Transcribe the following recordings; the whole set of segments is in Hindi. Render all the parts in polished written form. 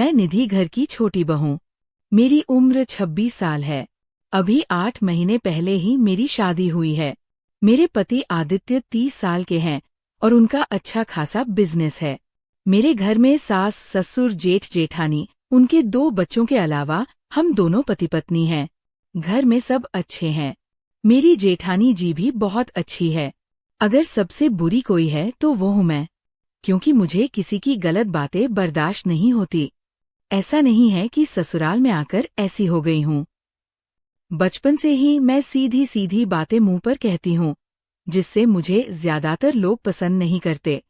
मैं निधि घर की छोटी बहू। मेरी उम्र 26 साल है। अभी 8 महीने पहले ही मेरी शादी हुई है। मेरे पति आदित्य 30 साल के हैं और उनका अच्छा खासा बिजनेस है। मेरे घर में सास ससुर जेठ जेठानी उनके 2 बच्चों के अलावा हम दोनों पति पत्नी हैं। घर में सब अच्छे हैं। मेरी जेठानी जी भी बहुत अच्छी है। अगर सबसे बुरी कोई है तो वो हूँ मैं, क्योंकि मुझे किसी की गलत बातें बर्दाश्त नहीं होती। ऐसा नहीं है कि ससुराल में आकर ऐसी हो गई हूँ। बचपन से ही मैं सीधी सीधी बातें मुंह पर कहती हूँ, जिससे मुझे ज्यादातर लोग पसंद नहीं करते।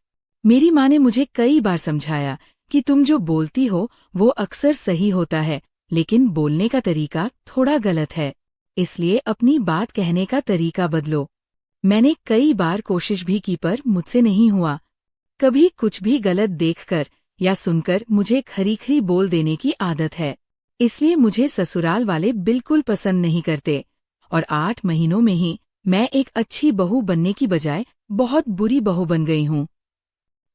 मेरी माँ ने मुझे कई बार समझाया कि तुम जो बोलती हो वो अक्सर सही होता है, लेकिन बोलने का तरीका थोड़ा गलत है, इसलिए अपनी बात कहने का तरीका बदलो। मैंने कई बार कोशिश भी की पर मुझसे नहीं हुआ। कभी कुछ भी गलत देखकर या सुनकर मुझे खरी-खरी बोल देने की आदत है, इसलिए मुझे ससुराल वाले बिल्कुल पसंद नहीं करते। और 8 महीनों में ही मैं एक अच्छी बहू बनने की बजाय बहुत बुरी बहू बन गई हूँ।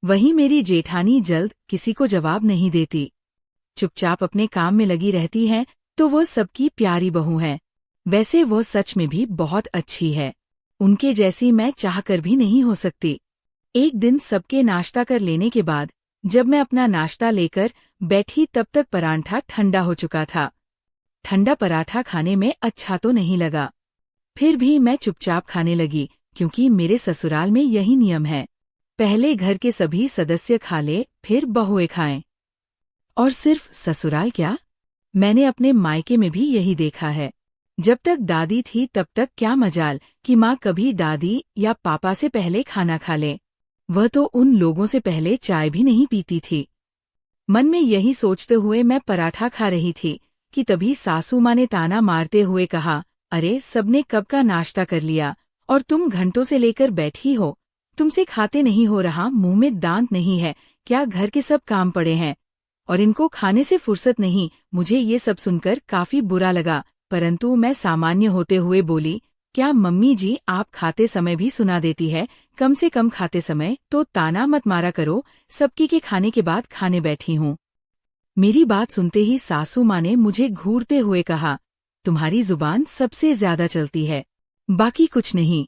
वहीं मेरी जेठानी जल्द किसी को जवाब नहीं देती, चुपचाप अपने काम में लगी रहती है, तो वो सबकी प्यारी बहू है। वैसे वो सच में भी बहुत अच्छी है। उनके जैसी मैं चाहकर भी नहीं हो सकती। एक दिन सबके नाश्ता कर लेने के बाद जब मैं अपना नाश्ता लेकर बैठी तब तक पराठा ठंडा हो चुका था। ठंडा पराठा खाने में अच्छा तो नहीं लगा, फिर भी मैं चुपचाप खाने लगी, क्योंकि मेरे ससुराल में यही नियम है। पहले घर के सभी सदस्य खा ले, फिर बहुएं खाएं। और सिर्फ ससुराल क्या, मैंने अपने मायके में भी यही देखा है। जब तक दादी थी तब तक क्या मजाल कि माँ कभी दादी या पापा से पहले खाना खा ले। वह तो उन लोगों से पहले चाय भी नहीं पीती थी। मन में यही सोचते हुए मैं पराठा खा रही थी कि तभी सासू माँ ने ताना मारते हुए कहा, अरे सबने कब का नाश्ता कर लिया और तुम घंटों से लेकर बैठी हो। तुमसे खाते नहीं हो रहा, मुंह में दांत नहीं है क्या? घर के सब काम पड़े हैं और इनको खाने से फुर्सत नहीं। मुझे ये सब सुनकर काफी बुरा लगा, परंतु मैं सामान्य होते हुए बोली, क्या मम्मी जी आप खाते समय भी सुना देती है? कम से कम खाते समय तो ताना मत मारा करो, सबकी के खाने के बाद खाने बैठी हूँ। मेरी बात सुनते ही सासू माँ ने मुझे घूरते हुए कहा, तुम्हारी जुबान सबसे ज्यादा चलती है, बाकी कुछ नहीं।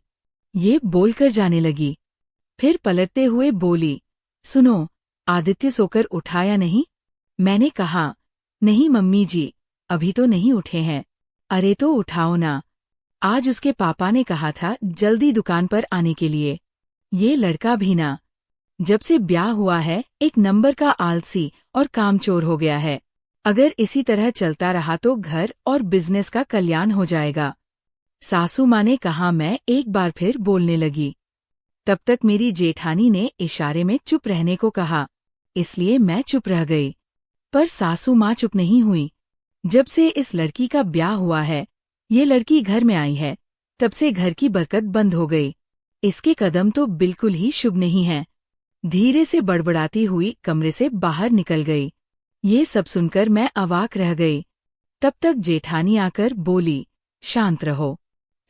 ये बोलकर जाने लगी। फिर पलटते हुए बोली, सुनो, आदित्य सोकर उठा या नहीं? मैंने कहा, नहीं मम्मी जी, अभी तो नहीं उठे हैं। अरे तो उठाओ ना, आज उसके पापा ने कहा था जल्दी दुकान पर आने के लिए। ये लड़का भी ना, जब से ब्याह हुआ है एक नंबर का आलसी और कामचोर हो गया है। अगर इसी तरह चलता रहा तो घर और बिजनेस का कल्याण हो जाएगा। सासू माँ ने कहा। मैं एक बार फिर बोलने लगी। तब तक मेरी जेठानी ने इशारे में चुप रहने को कहा, इसलिए मैं चुप रह गई। पर सासू माँ चुप नहीं हुई। जब से इस लड़की का ब्याह हुआ है, ये लड़की घर में आई है, तब से घर की बरकत बंद हो गई। इसके कदम तो बिल्कुल ही शुभ नहीं हैं। धीरे से बड़बड़ाती हुई कमरे से बाहर निकल गई। ये सब सुनकर मैं अवाक रह गई। तब तक जेठानी आकर बोली, शांत रहो,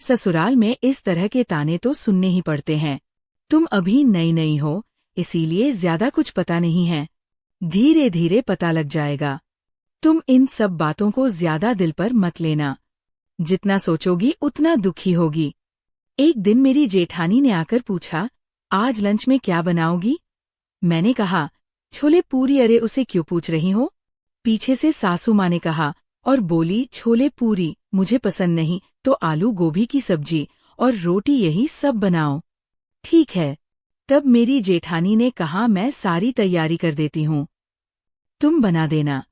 ससुराल में इस तरह के ताने तो सुनने ही पड़ते हैं। तुम अभी नई नई हो, इसीलिए ज्यादा कुछ पता नहीं है, धीरे धीरे पता लग जाएगा। तुम इन सब बातों को ज्यादा दिल पर मत लेना, जितना सोचोगी उतना दुखी होगी। एक दिन मेरी जेठानी ने आकर पूछा, आज लंच में क्या बनाओगी? मैंने कहा, छोले पूरी। अरे उसे क्यों पूछ रही हो? पीछे से सासू माँ ने कहा और बोली, छोले पूरी मुझे पसंद नहीं, तो आलू गोभी की सब्जी और रोटी यही सब बनाओ। ठीक है। तब मेरी जेठानी ने कहा, मैं सारी तैयारी कर देती हूँ, तुम बना देना।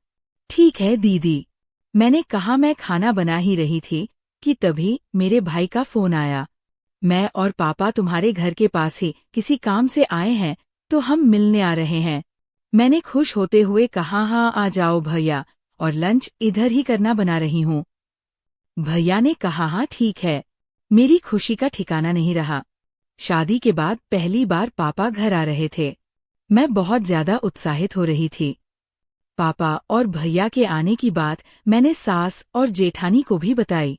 ठीक है दीदी, मैंने कहा। मैं खाना बना ही रही थी कि तभी मेरे भाई का फोन आया। मैं और पापा तुम्हारे घर के पास ही किसी काम से आए हैं, तो हम मिलने आ रहे हैं। मैंने खुश होते हुए कहा, हाँ आ जाओ भैया, और लंच इधर ही करना बना रही हूँ। भैया ने कहा, हाँ ठीक है। मेरी खुशी का ठिकाना नहीं रहा। शादी के बाद पहली बार पापा घर आ रहे थे। मैं बहुत ज्यादा उत्साहित हो रही थी। पापा और भैया के आने की बात मैंने सास और जेठानी को भी बताई।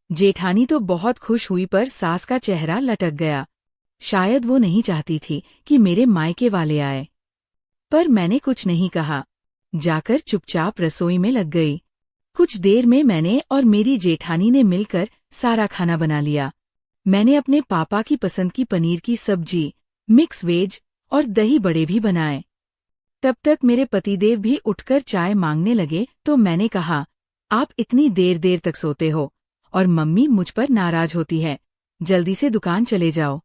जेठानी तो बहुत खुश हुई, पर सास का चेहरा लटक गया। शायद वो नहीं चाहती थी कि मेरे मायके वाले आए। पर मैंने कुछ नहीं कहा। जाकर चुपचाप रसोई में लग गई। कुछ देर में मैंने और मेरी जेठानी ने मिलकर सारा खाना बना लिया। मैंने अपने पापा की पसंद की पनीर की सब्जी, मिक्स वेज और दही बड़े भी बनाए। तब तक मेरे पतिदेव भी उठकर चाय मांगने लगे तो मैंने कहा, आप इतनी देर देर तक सोते हो और मम्मी मुझ पर नाराज होती है, जल्दी से दुकान चले जाओ।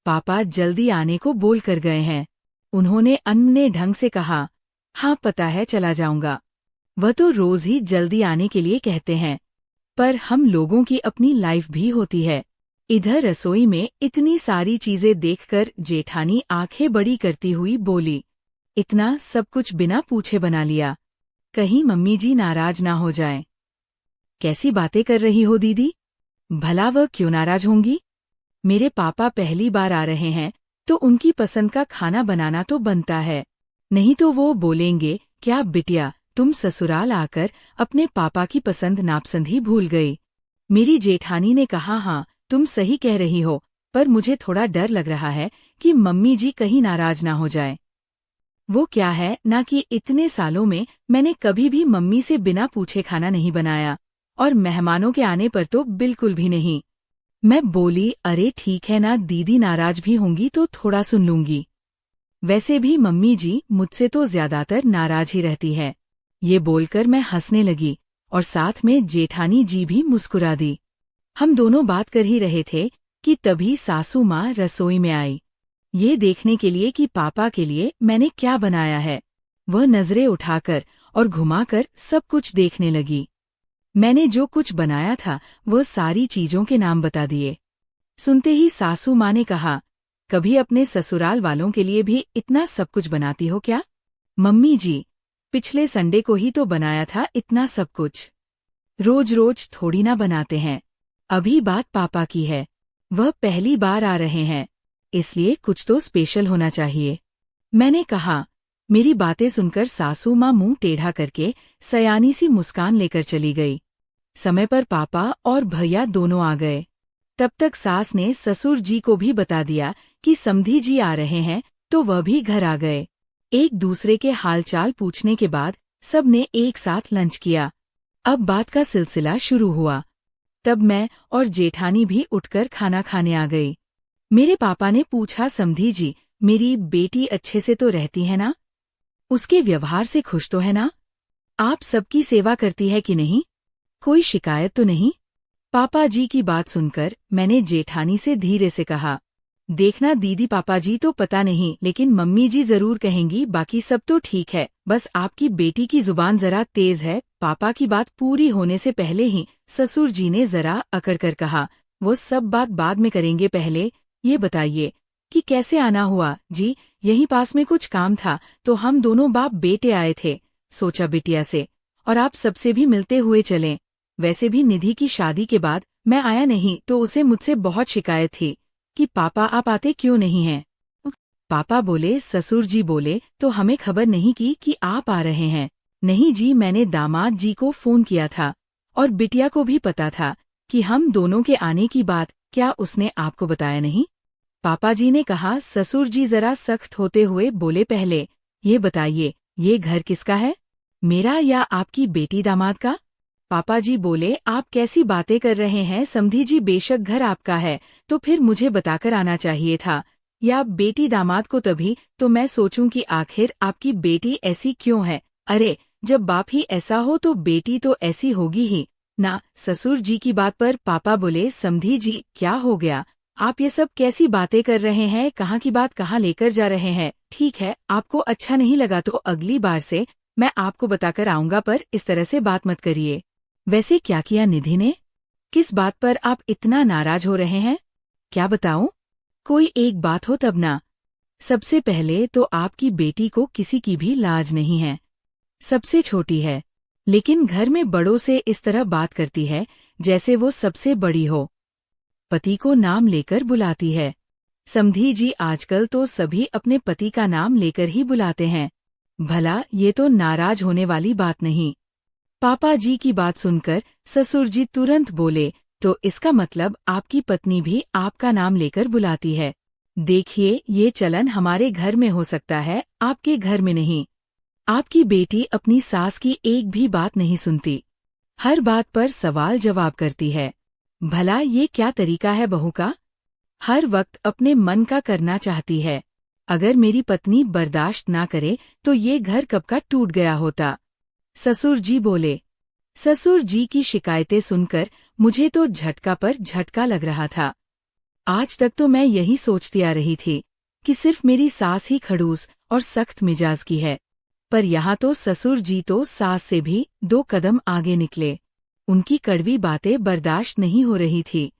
पापा जल्दी आने को बोल कर गए हैं। उन्होंने अनमने ढंग से कहा, हाँ पता है चला जाऊंगा। वह तो रोज ही जल्दी आने के लिए कहते हैं, पर हम लोगों की अपनी लाइफ भी होती है। इधर रसोई में इतनी सारी चीजें देखकर जेठानी आंखें बड़ी करती हुई बोली, इतना सब कुछ बिना पूछे बना लिया, कहीं मम्मी जी नाराज ना हो जाएं। कैसी बातें कर रही हो दीदी? भला वह क्यों नाराज होंगी? मेरे पापा पहली बार आ रहे हैं तो उनकी पसंद का खाना बनाना तो बनता है, नहीं तो वो बोलेंगे, क्या बिटिया तुम ससुराल आकर अपने पापा की पसंद नापसंद ही भूल गई। मेरी जेठानी ने कहा, हाँ तुम सही कह रही हो, पर मुझे थोड़ा डर लग रहा है कि मम्मी जी कहीं नाराज ना हो जाए। वो क्या है ना कि इतने सालों में मैंने कभी भी मम्मी से बिना पूछे खाना नहीं बनाया, और मेहमानों के आने पर तो बिल्कुल भी नहीं। मैं बोली, अरे ठीक है ना, दीदी नाराज भी होंगी तो थोड़ा सुन लूंगी। वैसे भी मम्मी जी मुझसे तो ज्यादातर नाराज ही रहती है। ये बोलकर मैं हंसने लगी और साथ में जेठानी जी भी मुस्कुरा दी। हम दोनों बात कर ही रहे थे कि तभी सासू माँ रसोई में आई, ये देखने के लिए कि पापा के लिए मैंने क्या बनाया है। वह नजरें उठाकर और घुमाकर सब कुछ देखने लगी। मैंने जो कुछ बनाया था वह सारी चीजों के नाम बता दिए। सुनते ही सासू माँ ने कहा, कभी अपने ससुराल वालों के लिए भी इतना सब कुछ बनाती हो क्या? मम्मी जी, पिछले संडे को ही तो बनाया था इतना सब कुछ, रोज रोज थोड़ी ना बनाते हैं। अभी बात पापा की है, वह पहली बार आ रहे हैं, इसलिए कुछ तो स्पेशल होना चाहिए। मैंने कहा। मेरी बातें सुनकर सासू माँ मुंह टेढ़ा करके सयानी सी मुस्कान लेकर चली गई। समय पर पापा और भैया दोनों आ गए। तब तक सास ने ससुर जी को भी बता दिया कि समधी जी आ रहे हैं, तो वह भी घर आ गए। एक दूसरे के हालचाल पूछने के बाद सबने एक साथ लंच किया। अब बात का सिलसिला शुरू हुआ। तब मैं और जेठानी भी उठकर खाना खाने आ गई। मेरे पापा ने पूछा, समधी जी, मेरी बेटी अच्छे से तो रहती है ना? उसके व्यवहार से खुश तो है ना? आप सबकी सेवा करती है कि नहीं? कोई शिकायत तो नहीं? पापा जी की बात सुनकर मैंने जेठानी से धीरे से कहा, देखना दीदी, पापा जी तो पता नहीं, लेकिन मम्मी जी जरूर कहेंगी, बाकी सब तो ठीक है, बस आपकी बेटी की जुबान जरा तेज है। पापा की बात पूरी होने से पहले ही ससुर जी ने जरा अकड़ कर कहा, वो सब बात बाद में करेंगे, पहले ये बताइए कि कैसे आना हुआ। जी, यहीं पास में कुछ काम था तो हम दोनों बाप बेटे आए थे, सोचा बिटिया से और आप सबसे भी मिलते हुए चलें। वैसे भी निधि की शादी के बाद मैं आया नहीं तो उसे मुझसे बहुत शिकायत थी कि पापा आप आते क्यों नहीं हैं। पापा बोले, ससुर जी बोले तो हमें खबर नहीं की कि आप आ रहे हैं। नहीं जी, मैंने दामाद जी को फोन किया था और बिटिया को भी पता था कि हम दोनों के आने की बात, क्या उसने आपको बताया नहीं? पापा जी ने कहा। ससुर जी जरा सख्त होते हुए बोले, पहले ये बताइए, ये घर किसका है, मेरा या आपकी बेटी दामाद का? पापा जी बोले, आप कैसी बातें कर रहे हैं समधी जी, बेशक घर आपका है तो फिर मुझे बताकर आना चाहिए था, या बेटी दामाद को, तभी तो मैं सोचूं कि आखिर आपकी बेटी ऐसी क्यों है। अरे जब बाप ही ऐसा हो तो बेटी तो ऐसी होगी ही ना। ससुर जी की बात पर पापा बोले, समधी जी क्या हो गया, आप ये सब कैसी बातें कर रहे हैं, कहाँ की बात कहाँ लेकर जा रहे हैं। ठीक है, आपको अच्छा नहीं लगा तो अगली बार से मैं आपको बताकर आऊंगा, पर इस तरह से बात मत करिए। वैसे क्या किया निधि ने? किस बात पर आप इतना नाराज हो रहे हैं? क्या बताऊं? कोई एक बात हो तब ना। सबसे पहले तो आपकी बेटी को किसी की भी लाज नहीं है, सबसे छोटी है, लेकिन घर में बड़ों से इस तरह बात करती है जैसे वो सबसे बड़ी हो। पति को नाम लेकर बुलाती है। समधी जी, आजकल तो सभी अपने पति का नाम लेकर ही बुलाते हैं। भला ये तो नाराज होने वाली बात नहीं। पापा जी की बात सुनकर ससुर जी तुरंत बोले, तो इसका मतलब आपकी पत्नी भी आपका नाम लेकर बुलाती है। देखिए, ये चलन हमारे घर में हो सकता है, आपके घर में नहीं। आपकी बेटी अपनी सास की एक भी बात नहीं सुनती, हर बात पर सवाल जवाब करती है। भला ये क्या तरीका है बहू का? हर वक्त अपने मन का करना चाहती है। अगर मेरी पत्नी बर्दाश्त ना करे तो ये घर कब का टूट गया होता। ससुर जी बोले। ससुर जी की शिकायतें सुनकर मुझे तो झटका पर झटका लग रहा था। आज तक तो मैं यही सोचती आ रही थी कि सिर्फ मेरी सास ही खड़ूस और सख्त मिजाज की है, पर यहाँ तो ससुर जी तो सास से भी 2 कदम आगे निकले। उनकी कड़वी बातें बर्दाश्त नहीं हो रही थी।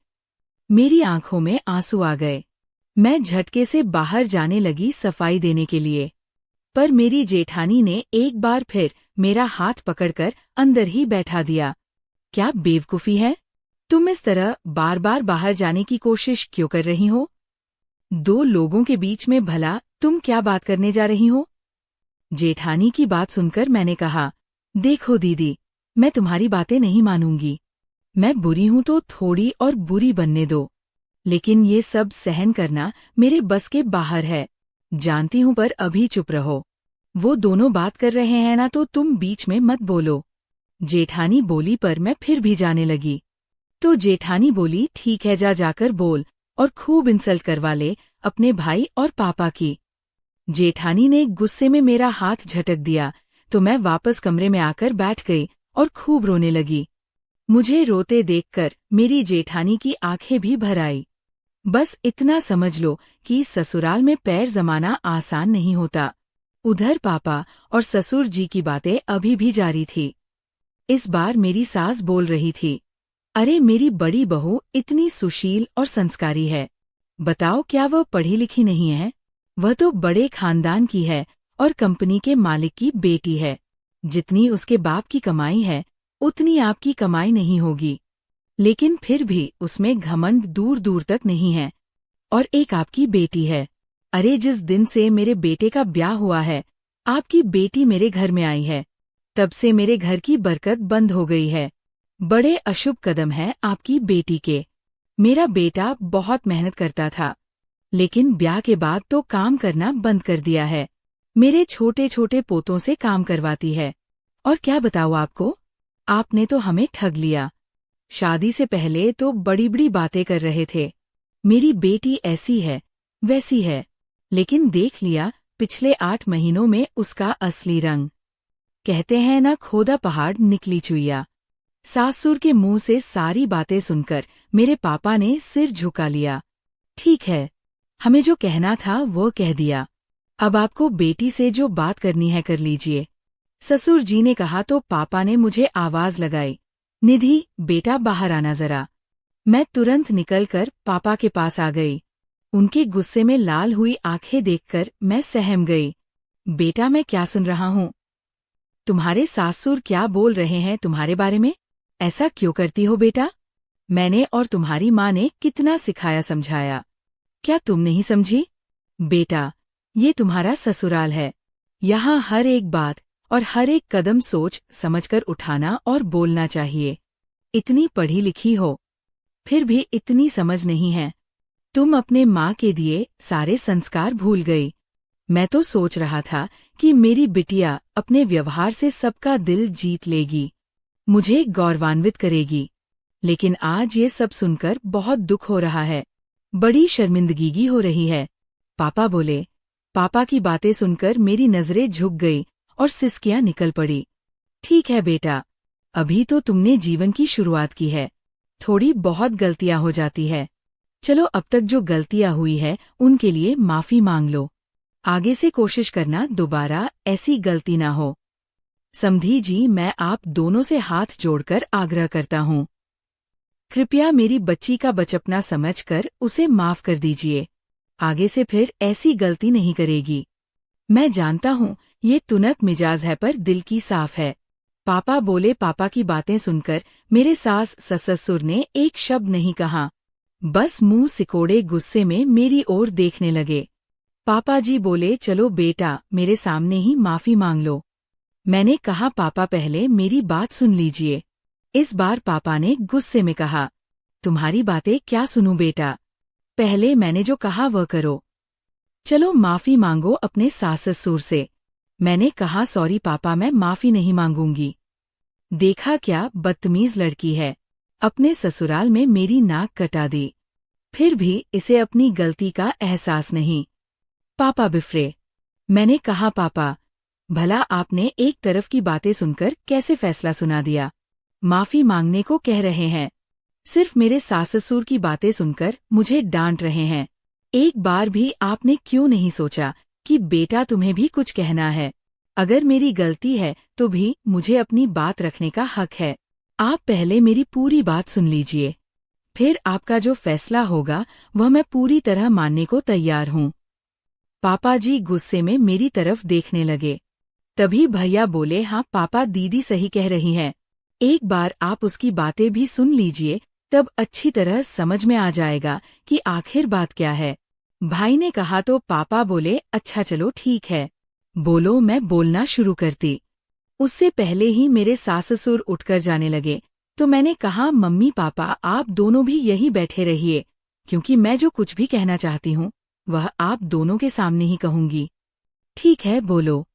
मेरी आंखों में आंसू आ गए। मैं झटके से बाहर जाने लगी सफाई देने के लिए, पर मेरी जेठानी ने एक बार फिर मेरा हाथ पकड़कर अंदर ही बैठा दिया। क्या बेवकूफी है? तुम इस तरह बार बार बाहर जाने की कोशिश क्यों कर रही हो? 2 लोगों के बीच में भला तुम क्या बात करने जा रही हो? जेठानी की बात सुनकर मैंने कहा, देखो दीदी, मैं तुम्हारी बातें नहीं मानूंगी। मैं बुरी हूं तो थोड़ी और बुरी बनने दो, लेकिन ये सब सहन करना मेरे बस के बाहर है। जानती हूं, पर अभी चुप रहो। वो दोनों बात कर रहे हैं ना, तो तुम बीच में मत बोलो। जेठानी बोली, पर मैं फिर भी जाने लगी। तो जेठानी बोली, ठीक है, जाकर बोल और खूब इंसल्ट करवा ले अपने भाई और पापा की। जेठानी ने गुस्से में मेरा हाथ झटक दिया तो मैं वापस कमरे में आकर बैठ गई और खूब रोने लगी। मुझे रोते देखकर मेरी जेठानी की आंखें भी भर आई। बस इतना समझ लो कि ससुराल में पैर जमाना आसान नहीं होता। उधर पापा और ससुर जी की बातें अभी भी जारी थी। इस बार मेरी सास बोल रही थी, अरे मेरी बड़ी बहू इतनी सुशील और संस्कारी है, बताओ क्या वह पढ़ी लिखी नहीं है? वह तो बड़े खानदान की है और कंपनी के मालिक की बेटी है। जितनी उसके बाप की कमाई है उतनी आपकी कमाई नहीं होगी, लेकिन फिर भी उसमें घमंड दूर दूर तक नहीं है। और एक आपकी बेटी है। अरे जिस दिन से मेरे बेटे का ब्याह हुआ है, आपकी बेटी मेरे घर में आई है, तब से मेरे घर की बरकत बंद हो गई है। बड़े अशुभ कदम हैं आपकी बेटी के। मेरा बेटा बहुत मेहनत करता था, लेकिन ब्याह के बाद तो काम करना बंद कर दिया है। मेरे छोटे छोटे पोतों से काम करवाती है। और क्या बताऊँ आपको, आपने तो हमें ठग लिया। शादी से पहले तो बड़ी बड़ी बातें कर रहे थे, मेरी बेटी ऐसी है वैसी है, लेकिन देख लिया पिछले 8 महीनों में उसका असली रंग। कहते हैं ना, खोदा पहाड़ निकली चुईया। सासुर के मुंह से सारी बातें सुनकर मेरे पापा ने सिर झुका लिया। ठीक है, हमें जो कहना था वो कह दिया, अब आपको बेटी से जो बात करनी है कर लीजिए। ससुर जी ने कहा तो पापा ने मुझे आवाज लगाई, निधि बेटा बाहर आना जरा। मैं तुरंत निकलकर पापा के पास आ गई। उनके गुस्से में लाल हुई आंखें देखकर मैं सहम गई। बेटा, मैं क्या सुन रहा हूँ? तुम्हारे सासुर क्या बोल रहे हैं तुम्हारे बारे में? ऐसा क्यों करती हो बेटा? मैंने और तुम्हारी माँ ने कितना सिखाया समझाया, क्या तुम नहीं समझी? बेटा, ये तुम्हारा ससुराल है। यहाँ हर एक बात और हर एक कदम सोच समझकर उठाना और बोलना चाहिए। इतनी पढ़ी लिखी हो, फिर भी इतनी समझ नहीं है। तुम अपने माँ के दिए सारे संस्कार भूल गई। मैं तो सोच रहा था कि मेरी बिटिया अपने व्यवहार से सबका दिल जीत लेगी, मुझे गौरवान्वित करेगी, लेकिन आज ये सब सुनकर बहुत दुख हो रहा है, बड़ी शर्मिंदगी हो रही है। पापा बोले। पापा की बातें सुनकर मेरी नजरें झुक गई और सिसकियां निकल पड़ी। ठीक है बेटा, अभी तो तुमने जीवन की शुरुआत की है, थोड़ी बहुत गलतियां हो जाती है। चलो, अब तक जो गलतियां हुई है उनके लिए माफी मांग लो। आगे से कोशिश करना दोबारा ऐसी गलती ना हो। समधी जी, मैं आप दोनों से हाथ जोड़कर आग्रह करता हूँ, कृपया मेरी बच्ची का बचपना समझकर उसे माफ कर दीजिए। आगे से फिर ऐसी गलती नहीं करेगी। मैं जानता हूँ ये तुनक मिजाज है, पर दिल की साफ है। पापा बोले। पापा की बातें सुनकर मेरे सास ससुर ने एक शब्द नहीं कहा, बस मुंह सिकोड़े गुस्से में मेरी ओर देखने लगे। पापा जी बोले, चलो बेटा, मेरे सामने ही माफी मांग लो। मैंने कहा, पापा पहले मेरी बात सुन लीजिए। इस बार पापा ने गुस्से में कहा, तुम्हारी बातें क्या सुनूं बेटा, पहले मैंने जो कहा वह करो। चलो माफी मांगो अपने सास ससुर से। मैंने कहा सॉरी पापा, मैं माफी नहीं मांगूंगी। देखा क्या बदतमीज लड़की है, अपने ससुराल में मेरी नाक कटा दी, फिर भी इसे अपनी गलती का एहसास नहीं। पापा बिफरे। मैंने कहा पापा, भला आपने एक तरफ की बातें सुनकर कैसे फैसला सुना दिया? माफी मांगने को कह रहे हैं, सिर्फ मेरे सास ससुर की बातें सुनकर मुझे डांट रहे हैं। एक बार भी आपने क्यों नहीं सोचा कि बेटा तुम्हें भी कुछ कहना है? अगर मेरी गलती है तो भी मुझे अपनी बात रखने का हक है। आप पहले मेरी पूरी बात सुन लीजिए, फिर आपका जो फैसला होगा वह मैं पूरी तरह मानने को तैयार हूँ। पापा जी गुस्से में मेरी तरफ देखने लगे। तभी भैया बोले, हाँ पापा, दीदी सही कह रही हैं। एक बार आप उसकी बातें भी सुन लीजिए, तब अच्छी तरह समझ में आ जाएगा कि आखिर बात क्या है। भाई ने कहा तो पापा बोले, अच्छा चलो ठीक है, बोलो। मैं बोलना शुरू करती। उससे पहले ही मेरे सास ससुर उठकर जाने लगे, तो मैंने कहा मम्मी पापा आप दोनों भी यहीं बैठे रहिए, क्योंकि मैं जो कुछ भी कहना चाहती हूँ वह आप दोनों के सामने ही कहूंगी। ठीक है, बोलो।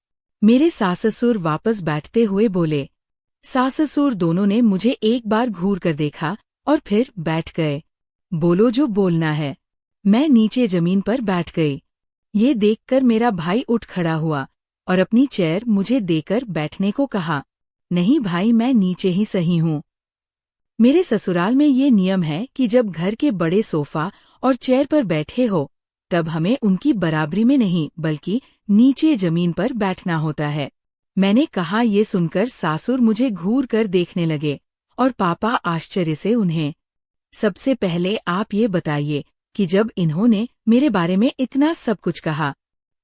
मेरे सास ससुर वापस बैठते हुए बोले। सास ससुर दोनों ने मुझे एक बार घूर कर देखा और फिर बैठ गए। बोलो जो बोलना है। मैं नीचे जमीन पर बैठ गई। ये देखकर मेरा भाई उठ खड़ा हुआ और अपनी चेयर मुझे देकर बैठने को कहा। नहीं भाई, मैं नीचे ही सही हूँ। मेरे ससुराल में ये नियम है कि जब घर के बड़े सोफा और चेयर पर बैठे हो तब हमें उनकी बराबरी में नहीं बल्कि नीचे जमीन पर बैठना होता है। मैंने कहा। ये सुनकर सासुर मुझे घूर कर देखने लगे और पापा आश्चर्य से उन्हें। सबसे पहले आप ये बताइए कि जब इन्होंने मेरे बारे में इतना सब कुछ कहा,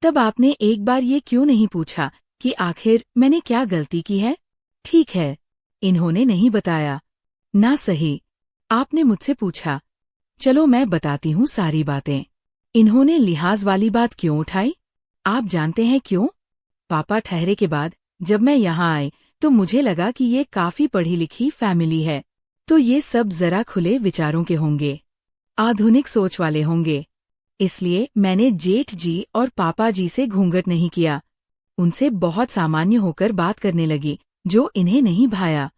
तब आपने एक बार ये क्यों नहीं पूछा कि आखिर मैंने क्या गलती की है? ठीक है, इन्होंने नहीं बताया ना, सही। आपने मुझसे पूछा। चलो मैं बताती हूँ सारी बातें। इन्होंने लिहाज वाली बात क्यों उठाई? आप जानते हैं क्यों? पापा ठहरे के बाद जब मैं यहाँ आई तो मुझे लगा कि ये काफी पढ़ी लिखी फैमिली है, तो ये सब जरा खुले विचारों के होंगे, आधुनिक सोच वाले होंगे। इसलिए मैंने जेठ जी और पापा जी से घूंघट नहीं किया। उनसे बहुत सामान्य होकर बात करने लगी, जो इन्हें नहीं भाया।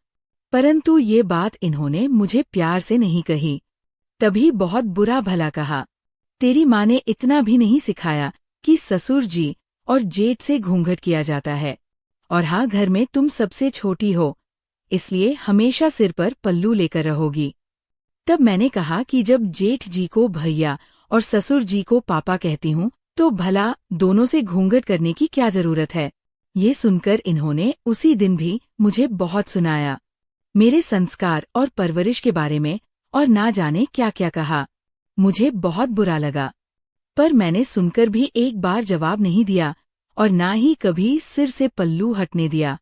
परंतु ये बात इन्होंने मुझे प्यार से नहीं कही। तभी बहुत बुरा भला कहा, तेरी माँ ने इतना भी नहीं सिखाया कि ससुर जी और जेठ से घूंघट किया जाता है, और हाँ, घर में तुम सबसे छोटी हो, इसलिए हमेशा सिर पर पल्लू लेकर रहोगी। तब मैंने कहा कि जब जेठ जी को भैया और ससुर जी को पापा कहती हूँ तो भला दोनों से घूंघट करने की क्या जरूरत है? ये सुनकर इन्होंने उसी दिन भी मुझे बहुत सुनाया, मेरे संस्कार और परवरिश के बारे में, और ना जाने क्या क्या कहा। मुझे बहुत बुरा लगा, पर मैंने सुनकर भी एक बार जवाब नहीं दिया और ना ही कभी सिर से पल्लू हटने दिया।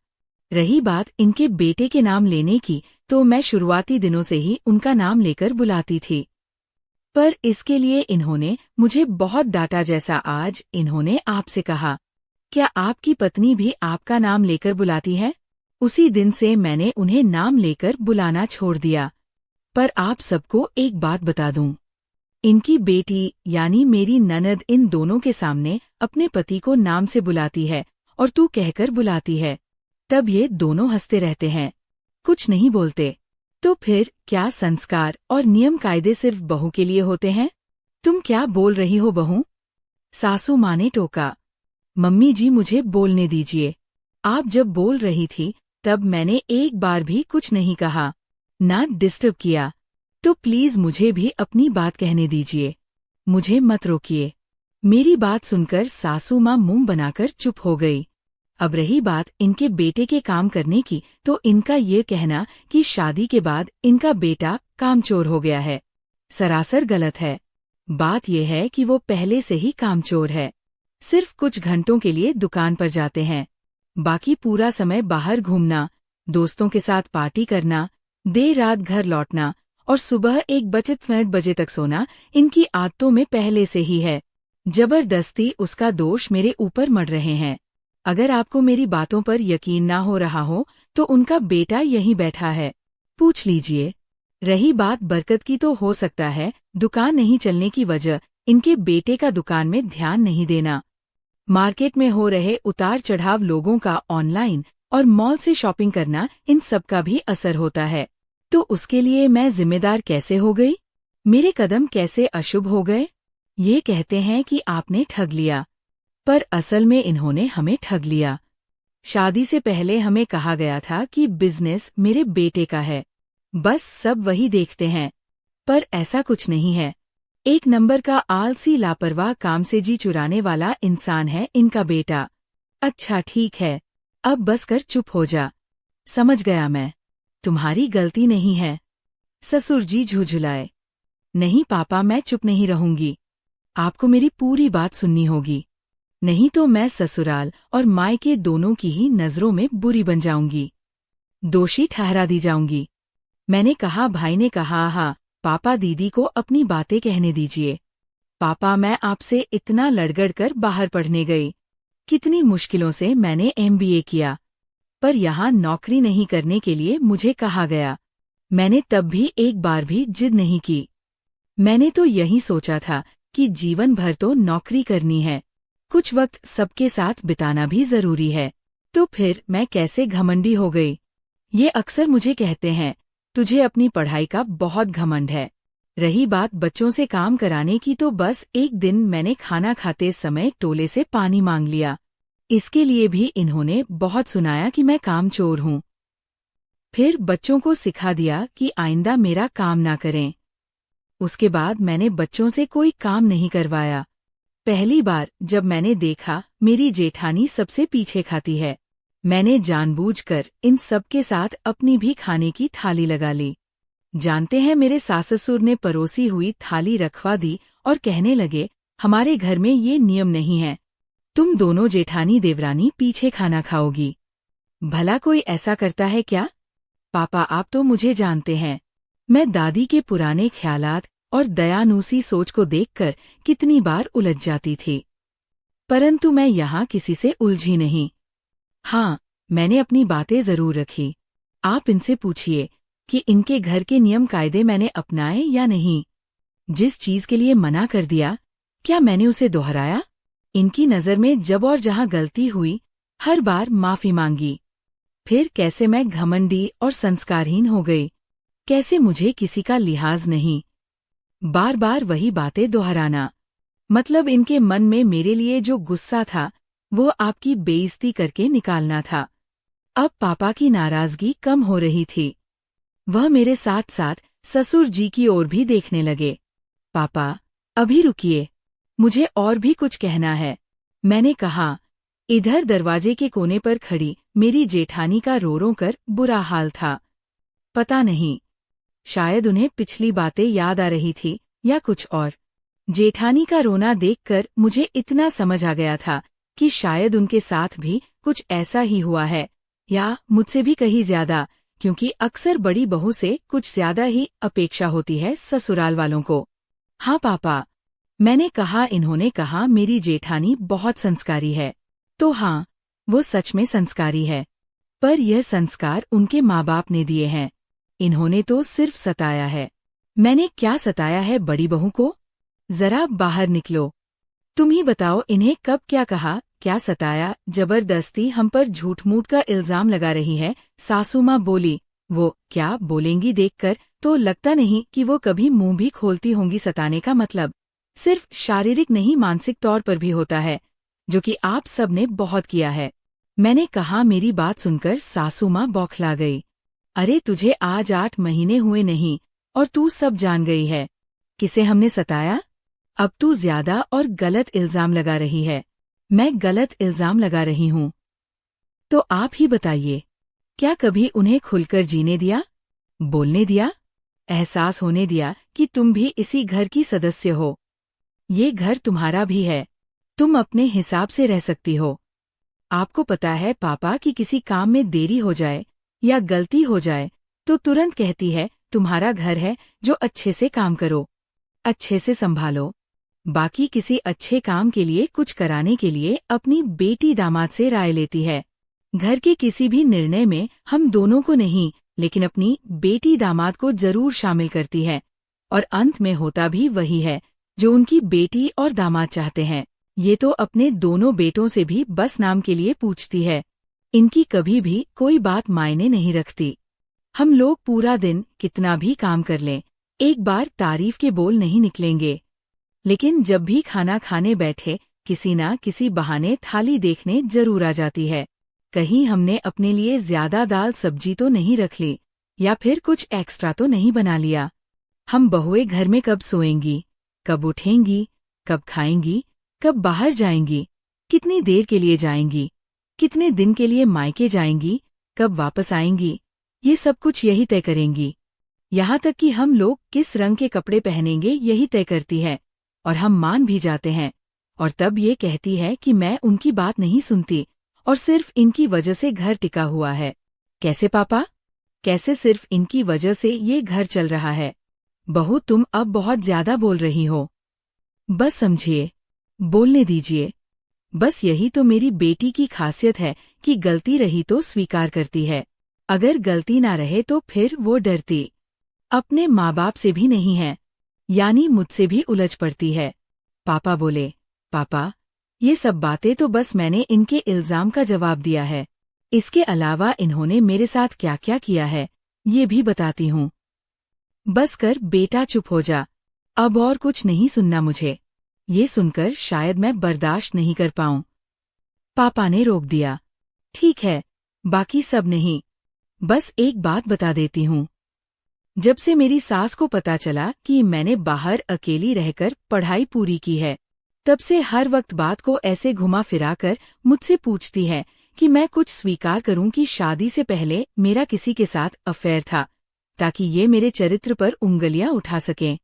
रही बात इनके बेटे के नाम लेने की, तो मैं शुरुआती दिनों से ही उनका नाम लेकर बुलाती थी, पर इसके लिए इन्होंने मुझे बहुत डांटा। जैसा आज इन्होंने आपसे कहा, क्या आपकी पत्नी भी आपका नाम लेकर बुलाती है? उसी दिन से मैंने उन्हें नाम लेकर बुलाना छोड़ दिया। पर आप सबको एक बात बता दूं, इनकी बेटी यानी मेरी ननद इन दोनों के सामने अपने पति को नाम से बुलाती है और तू कहकर बुलाती है। तब ये दोनों हंसते रहते हैं, कुछ नहीं बोलते। तो फिर क्या संस्कार और नियम कायदे सिर्फ बहू के लिए होते हैं? तुम क्या बोल रही हो बहू? सासू माँ ने टोका। मम्मी जी मुझे बोलने दीजिए। आप जब बोल रही थी तब मैंने एक बार भी कुछ नहीं कहा, ना डिस्टर्ब किया, तो प्लीज मुझे भी अपनी बात कहने दीजिए, मुझे मत रोकिए। मेरी बात सुनकर सासू माँ मुंह बनाकर चुप हो गई। अब रही बात इनके बेटे के काम करने की, तो इनका ये कहना कि शादी के बाद इनका बेटा कामचोर हो गया है, सरासर गलत है। बात यह है कि वो पहले से ही कामचोर है। सिर्फ कुछ घंटों के लिए दुकान पर जाते हैं, बाकी पूरा समय बाहर घूमना, दोस्तों के साथ पार्टी करना, देर रात घर लौटना और सुबह 1 बजे तक सोना इनकी आदतों में पहले से ही है। जबरदस्ती उसका दोष मेरे ऊपर मढ़ रहे हैं। अगर आपको मेरी बातों पर यकीन ना हो रहा हो तो उनका बेटा यहीं बैठा है, पूछ लीजिए। रही बात बरकत की, तो हो सकता है दुकान नहीं चलने की वजह इनके बेटे का दुकान में ध्यान नहीं देना। मार्केट में हो रहे उतार चढ़ाव, लोगों का ऑनलाइन और मॉल से शॉपिंग करना, इन सब का भी असर होता है। तो उसके लिए मैं जिम्मेदार कैसे हो गई? मेरे कदम कैसे अशुभ हो गए? ये कहते हैं कि आपने ठग लिया, पर असल में इन्होंने हमें ठग लिया। शादी से पहले हमें कहा गया था कि बिजनेस मेरे बेटे का है, बस सब वही देखते हैं, पर ऐसा कुछ नहीं है। एक नंबर का आलसी, लापरवाह, काम से जी चुराने वाला इंसान है इनका बेटा। अच्छा ठीक है, अब बस कर चुप हो जा। समझ गया मैं, तुम्हारी गलती नहीं है। ससुर जी झुझुलाए। नहीं पापा, मैं चुप नहीं रहूंगी, आपको मेरी पूरी बात सुननी होगी, नहीं तो मैं ससुराल और मायके दोनों की ही नजरों में बुरी बन जाऊंगी, दोषी ठहरा दी जाऊंगी। मैंने कहा, भाई ने कहा, हाँ पापा दीदी को अपनी बातें कहने दीजिए। पापा, मैं आपसे इतना लड़गड़ कर बाहर पढ़ने गई, कितनी मुश्किलों से मैंने MBA किया, पर यहाँ नौकरी नहीं करने के लिए मुझे कहा गया। मैंने तब भी एक बार भी जिद नहीं की। मैंने तो यही सोचा था कि जीवन भर तो नौकरी करनी है, कुछ वक्त सबके साथ बिताना भी जरूरी है। तो फिर मैं कैसे घमंडी हो गई? ये अक्सर मुझे कहते हैं, तुझे अपनी पढ़ाई का बहुत घमंड है। रही बात बच्चों से काम कराने की, तो बस एक दिन मैंने खाना खाते समय टोले से पानी मांग लिया। इसके लिए भी इन्होंने बहुत सुनाया कि मैं कामचोर हूँ। फिर बच्चों को सिखा दिया कि आइंदा मेरा काम ना करें। उसके बाद मैंने बच्चों से कोई काम नहीं करवाया। पहली बार जब मैंने देखा मेरी जेठानी सबसे पीछे खाती है, मैंने जानबूझकर इन सब के साथ अपनी भी खाने की थाली लगा ली। जानते हैं, मेरे सास-ससुर ने परोसी हुई थाली रखवा दी और कहने लगे, हमारे घर में ये नियम नहीं है, तुम दोनों जेठानी देवरानी पीछे खाना खाओगी। भला कोई ऐसा करता है क्या? पापा, आप तो मुझे जानते हैं, मैं दादी के पुराने ख्यालात और दयानूसी सोच को देखकर कितनी बार उलझ जाती थी, परंतु मैं यहाँ किसी से उलझी नहीं। हाँ, मैंने अपनी बातें जरूर रखी। आप इनसे पूछिए कि इनके घर के नियम कायदे मैंने अपनाए या नहीं। जिस चीज के लिए मना कर दिया, क्या मैंने उसे दोहराया? इनकी नजर में जब और जहां गलती हुई, हर बार माफी मांगी। फिर कैसे मैं घमंडी और संस्कारहीन हो गई, कैसे मुझे किसी का लिहाज नहीं। बार बार वही बातें दोहराना, मतलब इनके मन में मेरे लिए जो गुस्सा था वो आपकी बेइज्जती करके निकालना था। अब पापा की नाराजगी कम हो रही थी, वह मेरे साथ साथ ससुर जी की ओर भी देखने लगे। पापा, अभी रुकिए, मुझे और भी कुछ कहना है। मैंने कहा। इधर दरवाजे के कोने पर खड़ी मेरी जेठानी का रो रो कर बुरा हाल था। पता नहीं, शायद उन्हें पिछली बातें याद आ रही थी या कुछ और। जेठानी का रोना देखकर मुझे इतना समझ आ गया था कि शायद उनके साथ भी कुछ ऐसा ही हुआ है, या मुझसे भी कहीं ज्यादा, क्योंकि अक्सर बड़ी बहू से कुछ ज्यादा ही अपेक्षा होती है ससुराल वालों को। हाँ पापा, मैंने कहा। इन्होंने कहा, मेरी जेठानी बहुत संस्कारी है। तो हाँ, वो सच में संस्कारी है, पर यह संस्कार उनके माँ बाप ने दिए हैं, इन्होंने तो सिर्फ सताया है। मैंने क्या सताया है बड़ी बहू को? जरा बाहर निकलो, तुम ही बताओ, इन्हें कब क्या कहा, क्या सताया? जबरदस्ती हम पर झूठ मूठ का इल्जाम लगा रही है। सासू माँ बोली। वो क्या बोलेंगी देखकर तो लगता नहीं कि वो कभी मुंह भी खोलती होंगी। सताने का मतलब सिर्फ शारीरिक नहीं, मानसिक तौर पर भी होता है, जो कि आप सब ने बहुत किया है। मैंने कहा। मेरी बात सुनकर सासू माँ बौखला गई। अरे तुझे आज 8 महीने हुए नहीं और तू सब जान गई है। किसे हमने सताया? अब तू ज्यादा और गलत इल्जाम लगा रही है। मैं गलत इल्जाम लगा रही हूँ? तो आप ही बताइए, क्या कभी उन्हें खुलकर जीने दिया, बोलने दिया, एहसास होने दिया कि तुम भी इसी घर की सदस्य हो? ये घर तुम्हारा भी है, तुम अपने हिसाब से रह सकती हो। आपको पता है पापा कि किसी काम में देरी हो जाए या गलती हो जाए तो तुरंत कहती है, तुम्हारा घर है, जो अच्छे से काम करो, अच्छे से संभालो। बाकी किसी अच्छे काम के लिए, कुछ कराने के लिए अपनी बेटी दामाद से राय लेती है। घर के किसी भी निर्णय में हम दोनों को नहीं, लेकिन अपनी बेटी दामाद को जरूर शामिल करती है, और अंत में होता भी वही है जो उनकी बेटी और दामाद चाहते हैं। ये तो अपने दोनों बेटों से भी बस नाम के लिए पूछती है। इनकी कभी भी कोई बात मायने नहीं रखती। हम लोग पूरा दिन कितना भी काम कर लें, एक बार तारीफ के बोल नहीं निकलेंगे। लेकिन जब भी खाना खाने बैठे, किसी ना किसी बहाने थाली देखने जरूर आ जाती है। कहीं हमने अपने लिए ज्यादा दाल सब्जी तो नहीं रख ली, या फिर कुछ एक्स्ट्रा तो नहीं बना लिया। हम बहुएं घर में कब सोएंगी, कब उठेंगी, कब खाएंगी, कब बाहर जाएंगी, कितनी देर के लिए जाएंगी, कितने दिन के लिए मायके जाएंगी, कब वापस आएंगी, ये सब कुछ यही तय करेंगी। यहाँ तक कि हम लोग किस रंग के कपड़े पहनेंगे यही तय करती है, और हम मान भी जाते हैं। और तब ये कहती है कि मैं उनकी बात नहीं सुनती और सिर्फ इनकी वजह से घर टिका हुआ है। कैसे पापा? कैसे सिर्फ इनकी वजह से ये घर चल रहा है? बहू, तुम अब बहुत ज्यादा बोल रही हो। बस समझिए, बोलने दीजिए। बस यही तो मेरी बेटी की खासियत है कि गलती रही तो स्वीकार करती है, अगर गलती ना रहे तो फिर वो डरती। अपने माँ बाप से भी नहीं है, यानी मुझसे भी उलझ पड़ती है। पापा बोले, पापा, ये सब बातें तो बस मैंने इनके इल्जाम का जवाब दिया है। इसके अलावा इन्होंने मेरे साथ क्या क्या किया है, ये भी बताती हूँ। बस कर बेटा, चुप हो जा, अब और कुछ नहीं सुनना मुझे। ये सुनकर शायद मैं बर्दाश्त नहीं कर पाऊं। पापा ने रोक दिया। ठीक है, बाकी सब नहीं, बस एक बात बता देती हूँ। जब से मेरी सास को पता चला कि मैंने बाहर अकेली रहकर पढ़ाई पूरी की है, तब से हर वक्त बात को ऐसे घुमा फिराकर मुझसे पूछती है कि मैं कुछ स्वीकार करूं कि शादी से पहले मेरा किसी के साथ अफेयर था, ताकि ये मेरे चरित्र पर उंगलियां उठा सकें।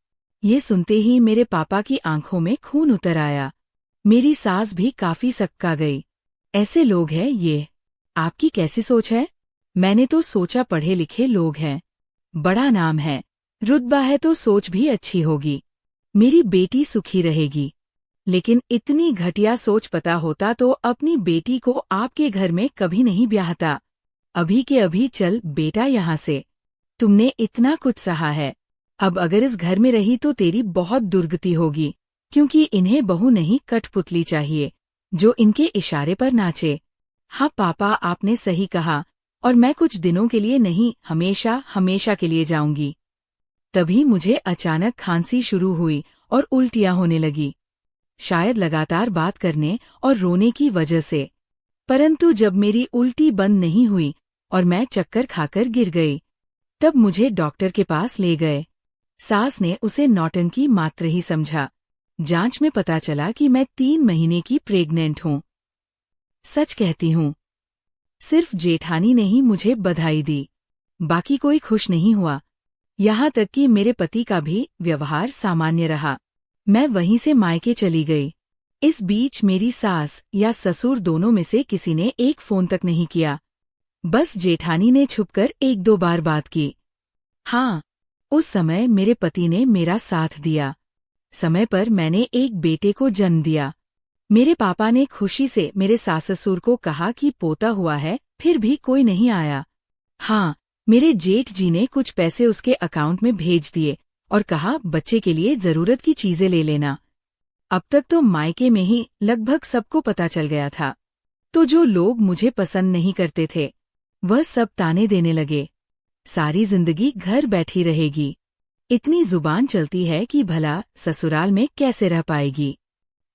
ये सुनते ही मेरे पापा की आंखों में खून उतर आया। मेरी सास भी काफी सक्का गई। ऐसे लोग हैं ये? आपकी कैसी सोच है? मैंने तो सोचा पढ़े लिखे लोग हैं, बड़ा नाम है, रुतबा है, तो सोच भी अच्छी होगी, मेरी बेटी सुखी रहेगी। लेकिन इतनी घटिया सोच पता होता तो अपनी बेटी को आपके घर में कभी नहीं ब्याहता। अभी के अभी चल बेटा यहाँ से। तुमने इतना कुछ सहा है, अब अगर इस घर में रही तो तेरी बहुत दुर्गति होगी, क्योंकि इन्हें बहू नहीं कठपुतली चाहिए, जो इनके इशारे पर नाचे। हाँ पापा, आपने सही कहा, और मैं कुछ दिनों के लिए नहीं, हमेशा हमेशा के लिए जाऊंगी। तभी मुझे अचानक खांसी शुरू हुई और उल्टियां होने लगी, शायद लगातार बात करने और रोने की वजह से। परंतु जब मेरी उल्टी बंद नहीं हुई और मैं चक्कर खाकर गिर गई, तब मुझे डॉक्टर के पास ले गए। सास ने उसे नौटंकी मात्र ही समझा। जांच में पता चला कि मैं 3 महीने की प्रेग्नेंट हूँ। सच कहती हूँ, सिर्फ जेठानी ने ही मुझे बधाई दी, बाकी कोई खुश नहीं हुआ। यहाँ तक कि मेरे पति का भी व्यवहार सामान्य रहा। मैं वहीं से मायके चली गई। इस बीच मेरी सास या ससुर दोनों में से किसी ने एक फोन तक नहीं किया, बस जेठानी ने छुपकर 1-2 बार बात की। हाँ, उस समय मेरे पति ने मेरा साथ दिया। समय पर मैंने एक बेटे को जन्म दिया। मेरे पापा ने खुशी से मेरे सास ससुर को कहा कि पोता हुआ है, फिर भी कोई नहीं आया। हाँ, मेरे जेठ जी ने कुछ पैसे उसके अकाउंट में भेज दिए और कहा बच्चे के लिए जरूरत की चीजें ले लेना। अब तक तो मायके में ही लगभग सबको पता चल गया था, तो जो लोग मुझे पसंद नहीं करते थे वह सब ताने देने लगे, सारी जिंदगी घर बैठी रहेगी, इतनी जुबान चलती है कि भला ससुराल में कैसे रह पाएगी,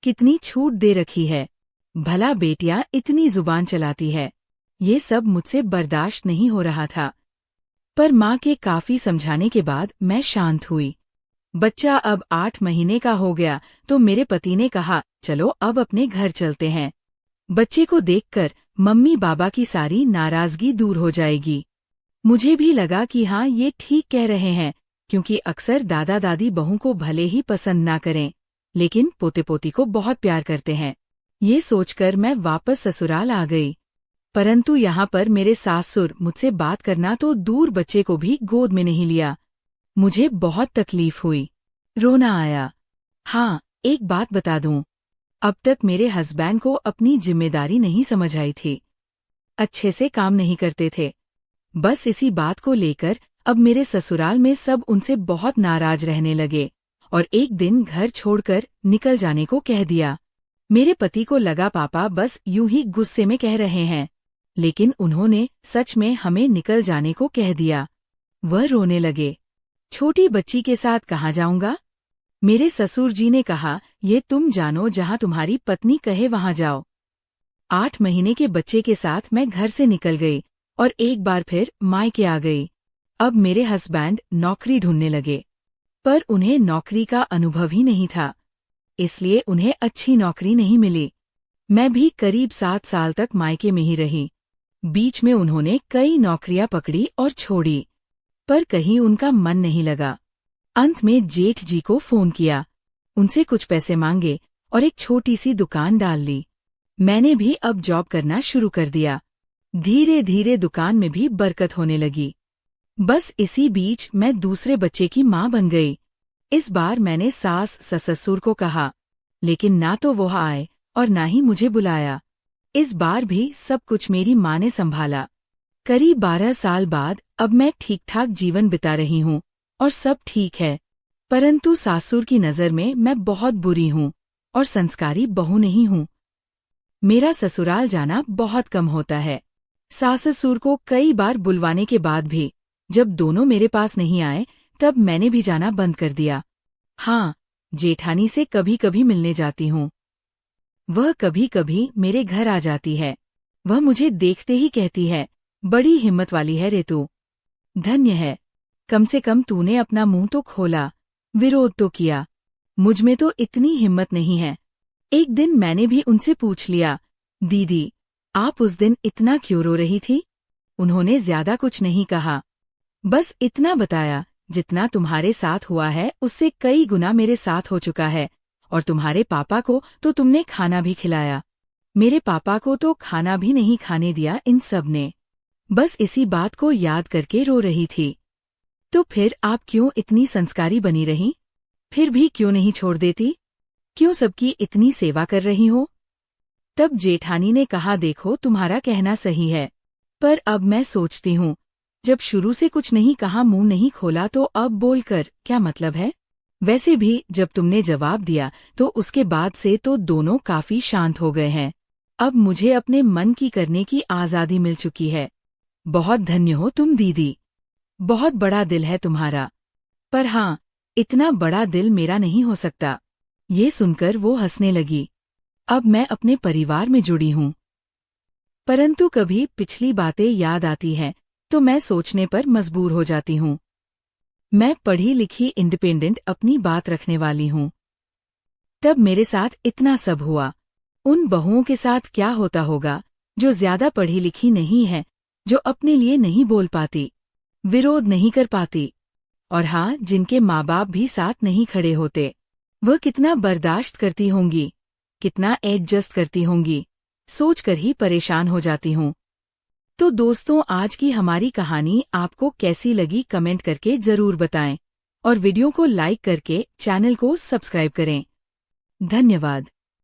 कितनी छूट दे रखी है, भला बेटियां इतनी जुबान चलाती है। ये सब मुझसे बर्दाश्त नहीं हो रहा था। पर माँ के काफी समझाने के बाद मैं शांत हुई। बच्चा अब 8 महीने का हो गया तो मेरे पति ने कहा, चलो अब अपने घर चलते हैं। बच्चे को देखकर मम्मी पापा की सारी नाराजगी दूर हो जाएगी। मुझे भी लगा कि हाँ, ये ठीक कह रहे हैं, क्योंकि अक्सर दादा दादी बहू को भले ही पसंद ना करें, लेकिन पोते पोती को बहुत प्यार करते हैं। ये सोचकर मैं वापस ससुराल आ गई। परंतु यहाँ पर मेरे सासुर मुझसे बात करना तो दूर, बच्चे को भी गोद में नहीं लिया। मुझे बहुत तकलीफ हुई, रोना आया। हाँ, एक बात बता दूं, अब तक मेरे हस्बैंड को अपनी जिम्मेदारी नहीं समझ आई थी, अच्छे से काम नहीं करते थे। बस इसी बात को लेकर अब मेरे ससुराल में सब उनसे बहुत नाराज रहने लगे और एक दिन घर छोड़कर निकल जाने को कह दिया। मेरे पति को लगा पापा बस यूं ही गुस्से में कह रहे हैं, लेकिन उन्होंने सच में हमें निकल जाने को कह दिया। वह रोने लगे। छोटी बच्ची के साथ कहाँ जाऊंगा? मेरे ससुर जी ने कहा, ये तुम जानो, जहां तुम्हारी पत्नी कहे वहां जाओ। 8 महीने के बच्चे के साथ मैं घर से निकल गई और एक बार फिर मायके आ गई। अब मेरे हस्बैंड नौकरी ढूंढने लगे, पर उन्हें नौकरी का अनुभव ही नहीं था, इसलिए उन्हें अच्छी नौकरी नहीं मिली। मैं भी करीब 7 साल तक मायके में ही रही। बीच में उन्होंने कई नौकरियां पकड़ी और छोड़ी, पर कहीं उनका मन नहीं लगा। अंत में जेठ जी को फोन किया, उनसे कुछ पैसे मांगे और एक छोटी सी दुकान डाल ली। मैंने भी अब जॉब करना शुरू कर दिया। धीरे धीरे दुकान में भी बरकत होने लगी। बस इसी बीच मैं दूसरे बच्चे की माँ बन गई। इस बार मैंने सास ससुर को कहा, लेकिन ना तो वो आए और ना ही मुझे बुलाया। इस बार भी सब कुछ मेरी माँ ने संभाला। करीब 12 साल बाद अब मैं ठीक ठाक जीवन बिता रही हूँ और सब ठीक है, परंतु सासुर की नज़र में मैं बहुत बुरी हूँ और संस्कारी बहू नहीं हूँ। मेरा ससुराल जाना बहुत कम होता है। सास ससुर को कई बार बुलवाने के बाद भी जब दोनों मेरे पास नहीं आए, तब मैंने भी जाना बंद कर दिया। हाँ, जेठानी से कभी कभी मिलने जाती हूँ। वह कभी कभी मेरे घर आ जाती है। वह मुझे देखते ही कहती है, बड़ी हिम्मत वाली है रे तू। धन्य है, कम से कम तूने अपना मुंह तो खोला, विरोध तो किया। मुझ में तो इतनी हिम्मत नहीं है। एक दिन मैंने भी उनसे पूछ लिया, दीदी आप उस दिन इतना क्यों रो रही थी? उन्होंने ज्यादा कुछ नहीं कहा, बस इतना बताया, जितना तुम्हारे साथ हुआ है उससे कई गुना मेरे साथ हो चुका है, और तुम्हारे पापा को तो तुमने खाना भी खिलाया, मेरे पापा को तो खाना भी नहीं खाने दिया इन सब ने। बस इसी बात को याद करके रो रही थी। तो फिर आप क्यों इतनी संस्कारी बनी रही? फिर भी क्यों नहीं छोड़ देती? क्यों सबकी इतनी सेवा कर रही हो? तब जेठानी ने कहा, देखो तुम्हारा कहना सही है, पर अब मैं सोचती हूँ, जब शुरू से कुछ नहीं कहा, मुंह नहीं खोला, तो अब बोलकर क्या मतलब है? वैसे भी जब तुमने जवाब दिया तो उसके बाद से तो दोनों काफी शांत हो गए हैं। अब मुझे अपने मन की करने की आजादी मिल चुकी है। बहुत धन्य हो तुम दीदी, बहुत बड़ा दिल है तुम्हारा। पर हाँ, इतना बड़ा दिल मेरा नहीं हो सकता। ये सुनकर वो हंसने लगी। अब मैं अपने परिवार में जुड़ी हूँ, परंतु कभी पिछली बातें याद आती हैं तो मैं सोचने पर मजबूर हो जाती हूँ। मैं पढ़ी लिखी, इंडिपेंडेंट, अपनी बात रखने वाली हूँ। तब मेरे साथ इतना सब हुआ, उन बहुओं के साथ क्या होता होगा जो ज्यादा पढ़ी लिखी नहीं है, जो अपने लिए नहीं बोल पाती, विरोध नहीं कर पाती, और हाँ, जिनके माँ बाप भी साथ नहीं खड़े होते। वह कितना बर्दाश्त करती होंगी, कितना एडजस्ट करती होंगी, सोचकर ही परेशान हो जाती हूँ। तो दोस्तों, आज की हमारी कहानी आपको कैसी लगी कमेंट करके जरूर बताएं, और वीडियो को लाइक करके चैनल को सब्सक्राइब करें। धन्यवाद।